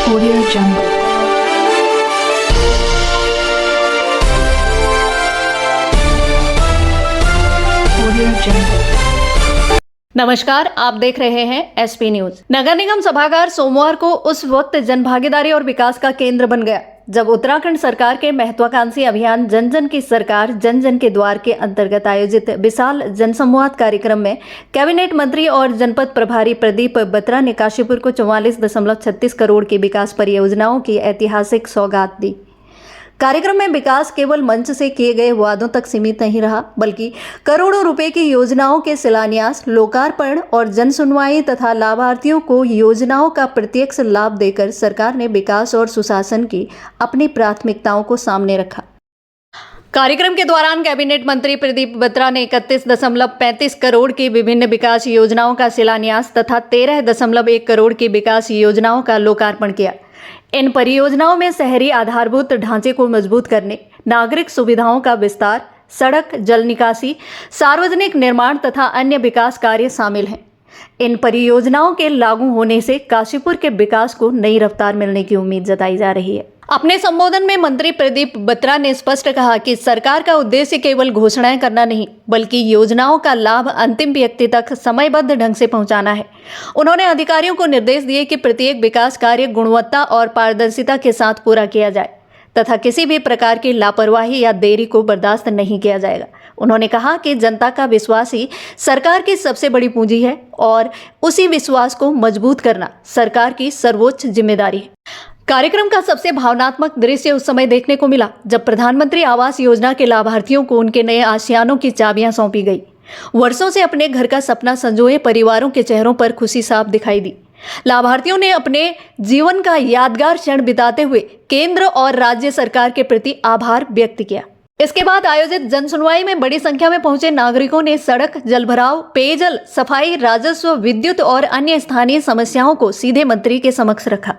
Audio Jungle. Audio Jungle. नमस्कार, आप देख रहे हैं एसपी न्यूज। नगर निगम सभागार सोमवार को उस वक्त जनभागीदारी और विकास का केंद्र बन गया जब उत्तराखंड सरकार के महत्वाकांक्षी अभियान जन जन की सरकार जन जन के द्वार के अंतर्गत आयोजित विशाल जनसंवाद कार्यक्रम में कैबिनेट मंत्री और जनपद प्रभारी प्रदीप बत्रा ने काशीपुर को 44.36 करोड़ की विकास परियोजनाओं की ऐतिहासिक सौगात दी। कार्यक्रम में विकास केवल मंच से किए गए वादों तक सीमित नहीं रहा, बल्कि करोड़ों रुपए की योजनाओं के शिलान्यास, लोकार्पण और जन सुनवाई तथा लाभार्थियों को योजनाओं का प्रत्यक्ष लाभ देकर सरकार ने विकास और सुशासन की अपनी प्राथमिकताओं को सामने रखा। कार्यक्रम के दौरान कैबिनेट मंत्री प्रदीप बत्रा ने 31.35 करोड़ की विभिन्न विकास योजनाओं का शिलान्यास तथा 13.1 करोड़ की विकास योजनाओं का लोकार्पण किया। इन परियोजनाओं में शहरी आधारभूत ढांचे को मजबूत करने, नागरिक सुविधाओं का विस्तार, सड़क, जल निकासी, सार्वजनिक निर्माण तथा अन्य विकास कार्य शामिल हैं। इन परियोजनाओं के लागू होने से काशीपुर के विकास को नई रफ्तार मिलने की उम्मीद जताई जा रही है। अपने संबोधन में मंत्री प्रदीप बत्रा ने स्पष्ट कहा कि सरकार का उद्देश्य केवल घोषणाएं करना नहीं, बल्कि योजनाओं का लाभ अंतिम व्यक्ति तक समयबद्ध ढंग से पहुंचाना है। उन्होंने अधिकारियों को निर्देश दिए कि प्रत्येक विकास कार्य गुणवत्ता और पारदर्शिता के साथ पूरा किया जाए तथा किसी भी प्रकार की लापरवाही या देरी को बर्दाश्त नहीं किया जाएगा। उन्होंने कहा कि जनता का विश्वास ही सरकार की सबसे बड़ी पूंजी है और उसी विश्वास को मजबूत करना सरकार की सर्वोच्च जिम्मेदारी है। कार्यक्रम का सबसे भावनात्मक दृश्य उस समय देखने को मिला जब प्रधानमंत्री आवास योजना के लाभार्थियों को उनके नए आशियानों की चाबियां सौंपी गई। वर्षों से अपने घर का सपना संजोए परिवारों के चेहरों पर खुशी साफ दिखाई दी। लाभार्थियों ने अपने जीवन का यादगार क्षण बिताते हुए केंद्र और राज्य सरकार के प्रति आभार व्यक्त किया। इसके बाद आयोजित जन सुनवाई में बड़ी संख्या में पहुंचे नागरिकों ने सड़क, जलभराव, पेयजल, सफाई, राजस्व, विद्युत और अन्य स्थानीय समस्याओं को सीधे मंत्री के समक्ष रखा।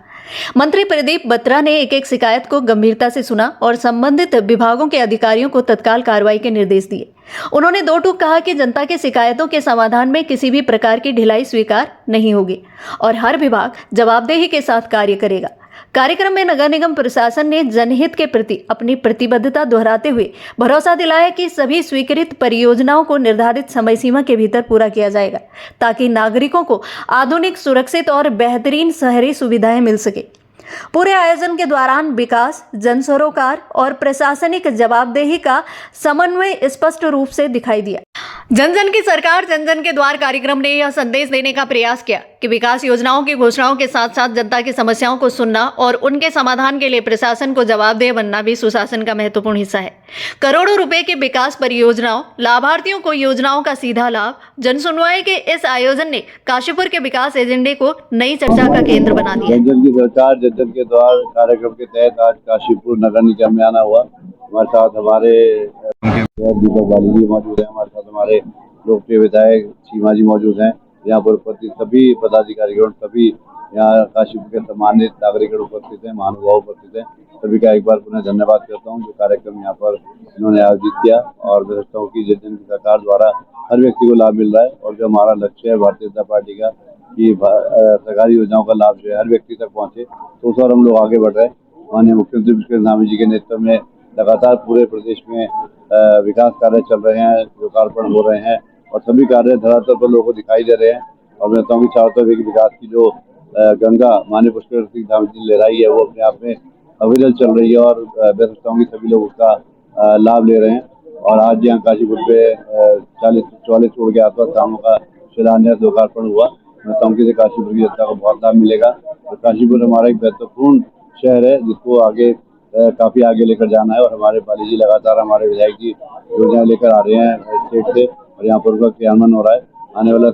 मंत्री प्रदीप बत्रा ने एक एक शिकायत को गंभीरता से सुना और संबंधित विभागों के अधिकारियों को तत्काल कार्रवाई के निर्देश दिए। उन्होंने दो टूक कहा कि जनता के शिकायतों के समाधान में किसी भी प्रकार की ढिलाई स्वीकार नहीं होगी और हर विभाग जवाबदेही के साथ कार्य करेगा। कार्यक्रम में नगर निगम प्रशासन ने जनहित के प्रति अपनी प्रतिबद्धता दोहराते हुए भरोसा दिलाया कि सभी स्वीकृत परियोजनाओं को निर्धारित समय सीमा के भीतर पूरा किया जाएगा ताकि नागरिकों को आधुनिक, सुरक्षित और बेहतरीन शहरी सुविधाएं मिल सके। पूरे आयोजन के दौरान विकास, जन सरोकार और प्रशासनिक जवाबदेही का समन्वय स्पष्ट रूप से दिखाई दिया। जन जन की सरकार जन जन के द्वार कार्यक्रम ने यह संदेश देने का प्रयास किया कि विकास योजनाओं की घोषणाओं के साथ साथ जनता की समस्याओं को सुनना और उनके समाधान के लिए प्रशासन को जवाबदेह बनना भी सुशासन का महत्वपूर्ण हिस्सा है। करोड़ों रुपए की विकास परियोजनाओं, लाभार्थियों को योजनाओं का सीधा लाभ, जन सुनवाई के इस आयोजन ने काशीपुर के विकास एजेंडे को नई चर्चा का केंद्र बना दिया। जन जन की सरकार जन जन के द्वार कार्यक्रम के तहत आज काशीपुर नगर निगम में आना हुआ। हमारे साथ हमारे दीपक बाली जी मौजूद है, हमारे साथ हमारे लोकप्रिय विधायक सीमा जी मौजूद हैं। यहाँ पर उपस्थित सभी पदाधिकारीगण, सभी यहाँ काशीपुर के सम्मानित नागरिकगण उपस्थित हैं, महानुभाव उपस्थित हैं। सभी का एक बार पुनः धन्यवाद करता हूँ जो कार्यक्रम यहाँ पर इन्होंने आयोजित किया और मैं समझता हूँ कि जन जन की सरकार द्वारा हर व्यक्ति को लाभ मिल रहा है और जो हमारा लक्ष्य है भारतीय जनता पार्टी का कि सरकारी योजनाओं का लाभ जो है हर व्यक्ति तक पहुँचे, तो उस और हम लोग आगे बढ़ रहे हैं। माननीय मुख्यमंत्री पुष्कर धामी जी के नेतृत्व में लगातार पूरे प्रदेश में विकास कार्य चल रहे हैं, लोकार्पण हो रहे हैं और सभी कार्य धरातल पर लोगों को दिखाई दे रहे हैं। और मैं कहता हूँ कि चारों तरफ एक विकास की जो गंगा माननीय पुष्कर सिंह धामी जी लहराई है वो अपने आप में अविरल चल रही है और मैं समझता हूँ कि सभी लोग उसका लाभ ले रहे हैं। और आज यहाँ काशीपुर पे 44 करोड़ के आसपास कामों का शिलान्यास लोकार्पण हुआ। मैं समझता हूँ कि काशीपुर की जनता को बहुत लाभ मिलेगा। तो काशीपुर हमारा एक महत्वपूर्ण शहर है जिसको आगे काफी आगे लेकर जाना है और हमारे बाली जी लगातार हमारे विधायक जी योजनाएं लेकर आ रहे हैं स्टेट से और यहाँ पर उसका क्रियान्वयन हो रहा है। आने वाला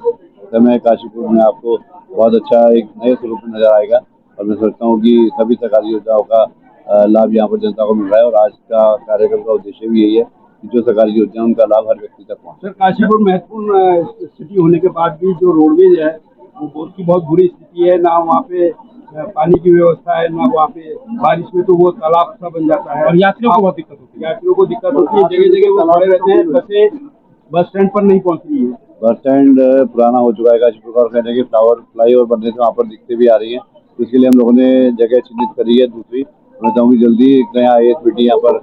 समय काशीपुर में आपको बहुत अच्छा एक नए स्वरूप में नजर आएगा और मैं सोचता हूँ कि सभी सरकारी योजनाओं का लाभ यहाँ पर जनता को मिल रहा है और आज का कार्यक्रम का उद्देश्य भी यही है कि जो सरकारी योजना उनका लाभ हर व्यक्ति तक पहुँचे। सर, काशीपुर महत्वपूर्ण स्थिति होने के बाद भी जो रोडवेज है वो उसकी बहुत बुरी स्थिति है, ना वहाँ पे पानी की व्यवस्था है, ना वहाँ पे बारिश में तो वो तालाब सा बन जाता है और यात्रियों को बहुत दिक्कत होती है। यात्रियों को दिक्कत होती है, जगह जगह वो खड़े रहते हैं, बसें बस स्टैंड पर नहीं पहुँच रही है। बस स्टैंड पुराना हो चुका है काशीपुर का और कहने के फ्लाईओवर बनने से वहाँ पर दिक्कतें भी आ रही हैं। तो इसके लिए हम लोगों ने जगह चिन्हित करी है दूसरी। मैं चाहूँगी जल्दी एक नया ISBT यहाँ पर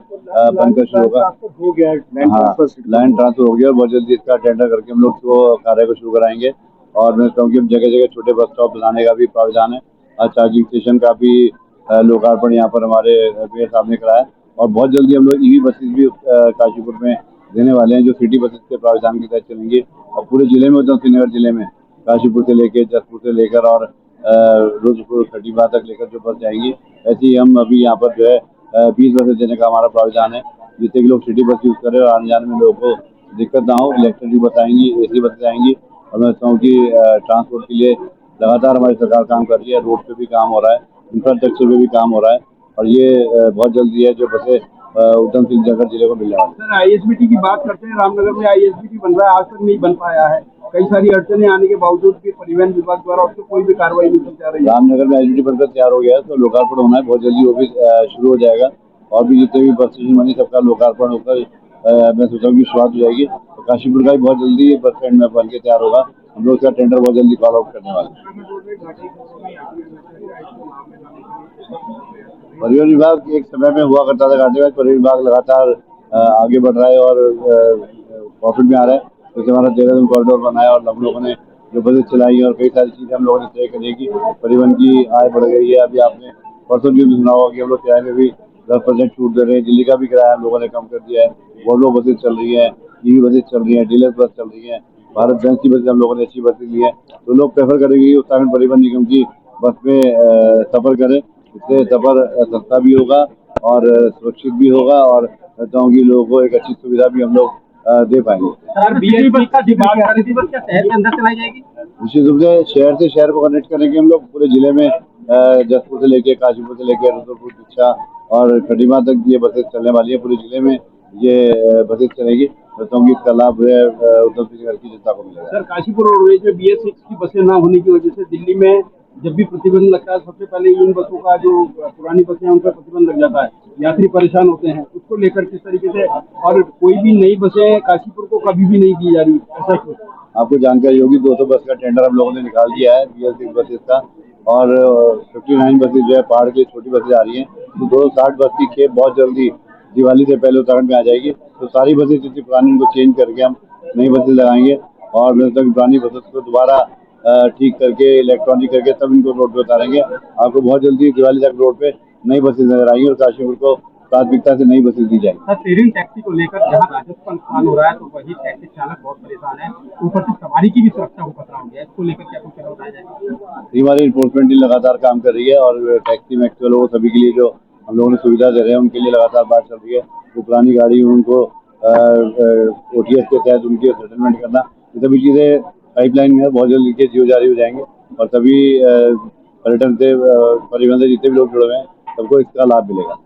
बनकर शुरू होगा। हो गया हाँ, लैंड ट्रांसफर हो गया और बहुत जल्दी इसका टेंडर करके हम लोग को कार्य को शुरू कराएंगे। और मैं कहूँ कि जगह जगह छोटे बस स्टॉप बनाने का भी प्रावधान है और चार्जिंग स्टेशन का भी लोकार्पण यहाँ पर हमारे मेयर साहब ने कराया। और बहुत जल्दी हम लोग EV बसेस भी काशीपुर में देने वाले हैं, जो सिटी बसेस के प्रावधान के तहत चलेंगी और पूरे जिले में उधम सिंह नगर जिले में काशीपुर से लेकर जसपुर से लेकर और रोजपुर खटीमा तक लेकर जो बस जाएंगी, ऐसे ही हम अभी यहाँ पर जो है 20 बसें देने का हमारा प्रावधान है, जिससे कि लोग सिटी बस यूज करें और आने जाने में लोगों को दिक्कत ना हो। इलेक्ट्रिक बस आएंगी, AC बसें आएंगी और मैं समझता हूँ कि ट्रांसपोर्ट के लिए लगातार हमारी सरकार काम कर रही है। रोड पे भी काम हो रहा है, इंफ्रास्ट्रक्चर पे भी काम हो रहा है और ये बहुत जल्दी है जो बसें उधम सिंह नगर जिले को मिलने वाली है। सर ISBT की बात करते हैं, रामनगर में ISBT बन रहा है, आज तक नहीं बन पाया है। कई सारी अड़चने आने के बावजूद भी परिवहन विभाग द्वारा उसको कोई भी कार्रवाई नहीं की जा रही है। रामनगर में ISBT बनकर तैयार हो गया है, तो लोकार्पण होना है, बहुत जल्दी वो भी शुरू हो जाएगा और भी जितने भी बस स्टेशन बनी सबका लोकार्पण होकर मैं सोचा हूँ कि शुरुआत हो जाएगी। तो काशीपुर का भी बहुत जल्दी बस स्टैंड में बन के तैयार होगा। हम लोग इसका टेंडर बहुत जल्दी कॉल आउट करने वाले हैं। परिवहन विभाग एक समय में हुआ करता था घाटे में, परिवहन विभाग लगातार आगे बढ़ रहा है और प्रॉफिट में आ रहा है। जैसे हमारा देहरादून कॉरिडोर बनाया और हम लोगों ने जो बसें चलाई और कई सारी चीजें हम लोगों ने तय करी कि परिवहन की आय बढ़ गई है। अभी आपने परसों भी सुना होगा कि हम लोग किराए में भी 10% छूट दे रहे हैं। दिल्ली का भी किराया हम लोगों ने कम कर दिया है। वोल्वो बसें चल रही है, EV बसें चल रही है, डीलक्स बस चल रही है, भारत बेंज की बसें हम लोगों ने अच्छी बसें ली है। तो लोग प्रेफर करेंगे कि उत्तराखंड परिवहन निगम की बस में सफर करें, इससे सफर सस्ता भी होगा और सुरक्षित भी होगा और कहता हूँ कि लोगों को एक अच्छी सुविधा भी हम लोग दे पाएंगे। सर BSP का बात कर रही थी, बस क्या शहर के अंदर चलाई जाएगी? निश्चित रूप से शहर को कनेक्ट करेंगे हम लोग पूरे जिले में। जसपुर से लेके काशीपुर से लेके रुद्रपुर, दीक्षा और खटीमा तक ये बसें चलने वाली है। पूरे जिले में ये बसें चलेगी। कहता हूँ कि इसका लाभ उधम सिंह नगर की जनता को मिलेगा। सर काशीपुर रोडवेज में BS6 की बसें ना होने की वजह से दिल्ली में जब भी प्रतिबंध लगता है, सबसे पहले इन बसों का जो पुरानी बसें हैं उन पर प्रतिबंध लग जाता है, यात्री परेशान होते हैं। उसको लेकर किस तरीके से, और कोई भी नई बसें काशीपुर को कभी भी नहीं दी जा रही, ऐसा क्यों? आपको जानकारी होगी 200 बस का टेंडर हम लोगों ने निकाल दिया है BS6 बसेस का और 59 बसेज जो है पहाड़ की छोटी बसें आ रही हैं। तो 260 बस की खेप बहुत जल्दी दिवाली से पहले उत्तराखंड में आ जाएगी। तो सारी बसें जितनी पुरानी उनको चेंज करके हम नई बसें लगाएंगे और मैं तक पुरानी बसेस को दोबारा ठीक करके इलेक्ट्रॉनिक करके तब इनको रोड पे उतारेंगे। आपको बहुत जल्दी दिवाली तक रोड पे नई बसें नजर आएंगी और काशीपुर को प्राथमिकता से नई बसें दी जाएंगी। सर शेयरिंग टैक्सी को लेकर जहाँ राजस्व का नुकसान हो रहा है, तो वही टैक्सी चालक बहुत परेशान है, ऊपर से सवारी की भी सुरक्षा को खतरा हो गया है। इसको लेकर क्या कुछ कदम उठाया जाएगा? हमारी इन्फोर्समेंट टीम लगातार काम कर रही है और टैक्सी में एक्चुअल वो सभी के लिए जो हम लोगों ने सुविधा दे रहे हैं उनके लिए लगातार बात चल रही है। जो पुरानी गाड़ी उनको OTS के तहत उनकी सेटलमेंट करना, ये सभी चीज़ें पाइपलाइन में है। बहुत जल्द इनके जीओ जारी हो जाएंगे और सभी पर्यटन से परिवहन से जितने भी लोग जुड़े हुए हैं सबको इसका लाभ मिलेगा।